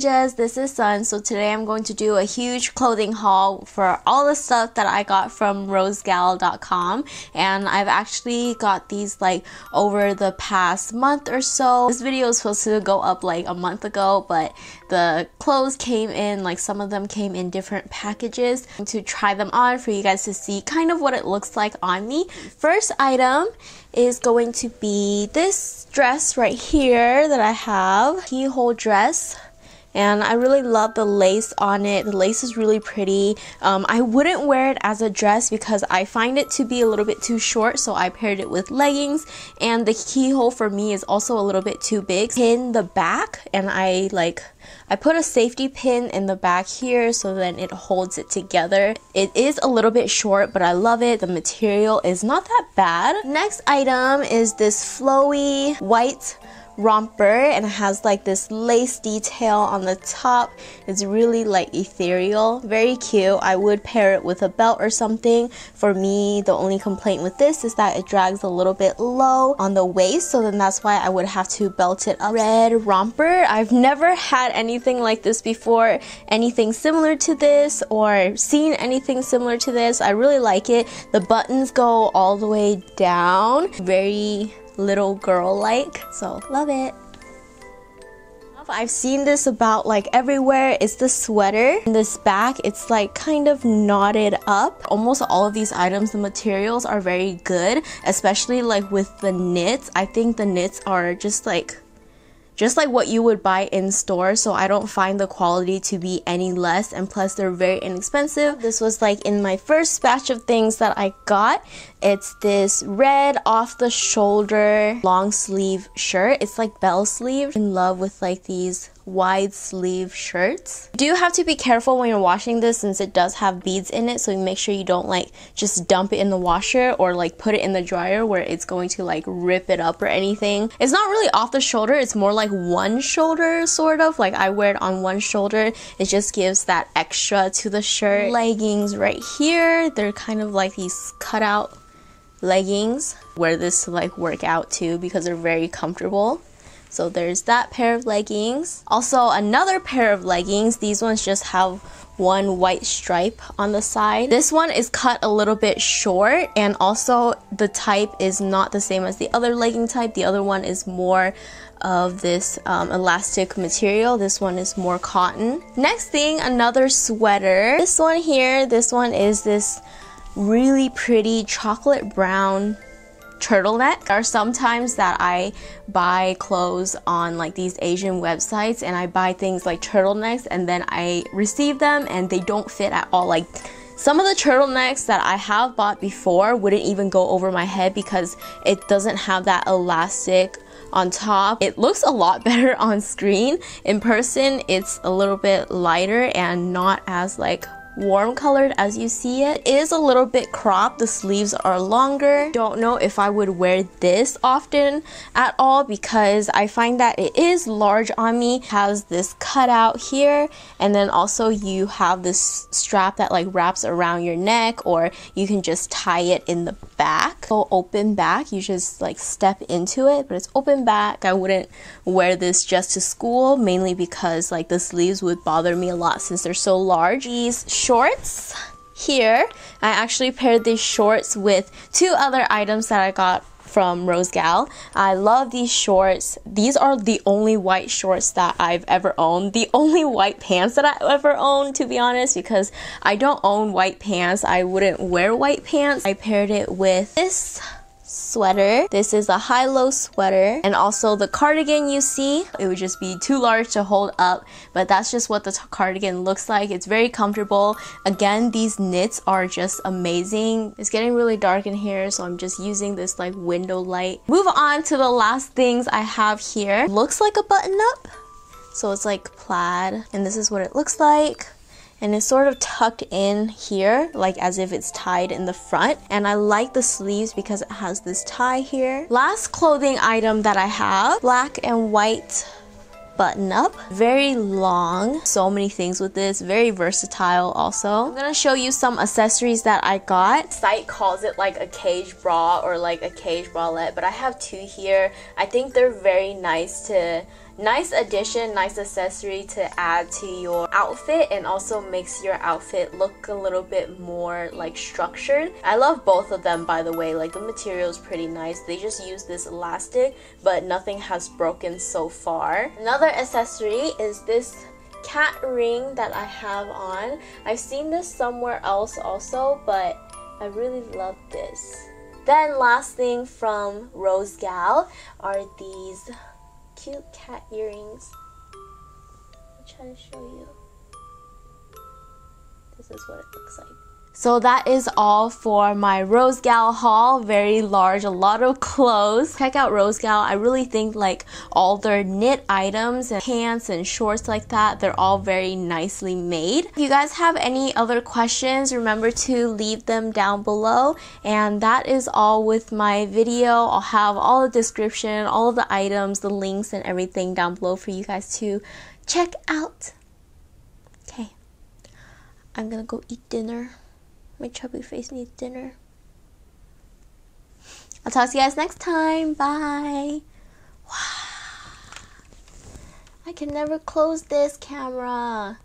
ninjas, this is Sun. So today I'm going to do a huge clothing haul for all the stuff that I got from rosegal.com, and I've actually got these like over the past month or so. This video is supposed to go up like a month ago, but the clothes came in, like some of them came in different packages to try them on for you guys to see kind of what it looks like on me. First item is going to be this dress right here that I have, Keyhole Dress. And I really love the lace on it. The lace is really pretty. I wouldn't wear it as a dress because I find it to be a little bit too short, so I paired it with leggings. And the keyhole for me is also a little bit too big. Pin the back, and I put a safety pin in the back here so then it holds it together. It is a little bit short, but I love it. The material is not that bad. Next item is this flowy white romper, and it has like this lace detail on the top. It's really like ethereal, very cute. I would pair it with a belt or something. For me, the only complaint with this is that it drags a little bit low on the waist, so then that's why I would have to belt it up. Red romper. I've never had anything like this before, anything similar to this or seen anything similar to this. I really like it. The buttons go all the way down, very little girl like, so love it. I've seen this about like everywhere. It's the sweater. In this back, it's like kind of knotted up. Almost all of these items, the materials are very good, especially like with the knits. I think the knits are just like what you would buy in store, so I don't find the quality to be any less, and plus they're very inexpensive. This was like in my first batch of things that I got. It's this red off the shoulder long sleeve shirt. It's like bell sleeve. I'm in love with like these wide sleeve shirts. You do have to be careful when you're washing this since it does have beads in it, so you make sure you don't like just dump it in the washer or like put it in the dryer where it's going to like rip it up or anything. It's not really off the shoulder, it's more like one shoulder sort of. Like I wear it on one shoulder. It just gives that extra to the shirt. Leggings right here. They're kind of like these cutout leggings. Wear this to like work out too because they're very comfortable. So there's that pair of leggings. Also another pair of leggings. These ones just have one white stripe on the side. This one is cut a little bit short, and also the type is not the same as the other legging type. The other one is more of this elastic material. This one is more cotton. Next thing, another sweater. This one here, this one is this really pretty chocolate brown turtleneck. There are some times that I buy clothes on like these Asian websites and I buy things like turtlenecks and then I receive them and they don't fit at all. Like some of the turtlenecks that I have bought before wouldn't even go over my head because it doesn't have that elastic on top. It looks a lot better on screen. In person, it's a little bit lighter and not as like warm colored as you see it. It is a little bit cropped. The sleeves are longer. Don't know if I would wear this often at all because I find that it is large on me. It has this cutout here, and then also you have this strap that like wraps around your neck, or you can just tie it in the back. So open back, you just like step into it, but it's open back. I wouldn't wear this just to school, mainly because like the sleeves would bother me a lot since they're so large. These shorts here, I actually paired these shorts with two other items that I got from Rosegal. I love these shorts. These are the only white shorts that I've ever owned. The only white pants that I ever owned, to be honest, because I don't own white pants. I wouldn't wear white pants. I paired it with this sweater. This is a high-low sweater, and also the cardigan you see, it would just be too large to hold up, but that's just what the cardigan looks like. It's very comfortable. Again, these knits are just amazing. It's getting really dark in here, so I'm just using this like window light. Move on to the last things I have here. Looks like a button-up, so it's like plaid, and this is what it looks like. And it's sort of tucked in here, like as if it's tied in the front. And I like the sleeves because it has this tie here. Last clothing item that I have, black and white button up. Very long. So many things with this. Very versatile also. I'm gonna show you some accessories that I got. The site calls it like a cage bra or like a cage bralette, but I have two here. I think they're very nice to nice addition, nice accessory to add to your outfit, and also makes your outfit look a little bit more like structured. I love both of them, by the way. Like, the material is pretty nice. They just use this elastic, but nothing has broken so far. Another accessory is this cat ring that I have on. I've seen this somewhere else also, but I really love this. Then last thing from Rose Gal are these cute cat earrings. I'll try to show you. This is what it looks like. So that is all for my Rose Gal haul. Very large, a lot of clothes. Check out Rose Gal. I really think like all their knit items and pants and shorts like that, they're all very nicely made. If you guys have any other questions, remember to leave them down below. And that is all with my video. I'll have all the description, all of the items, the links and everything down below for you guys to check out. Okay, I'm gonna go eat dinner. My chubby face needs dinner. I'll talk to you guys next time. Bye. Wow. I can never close this camera.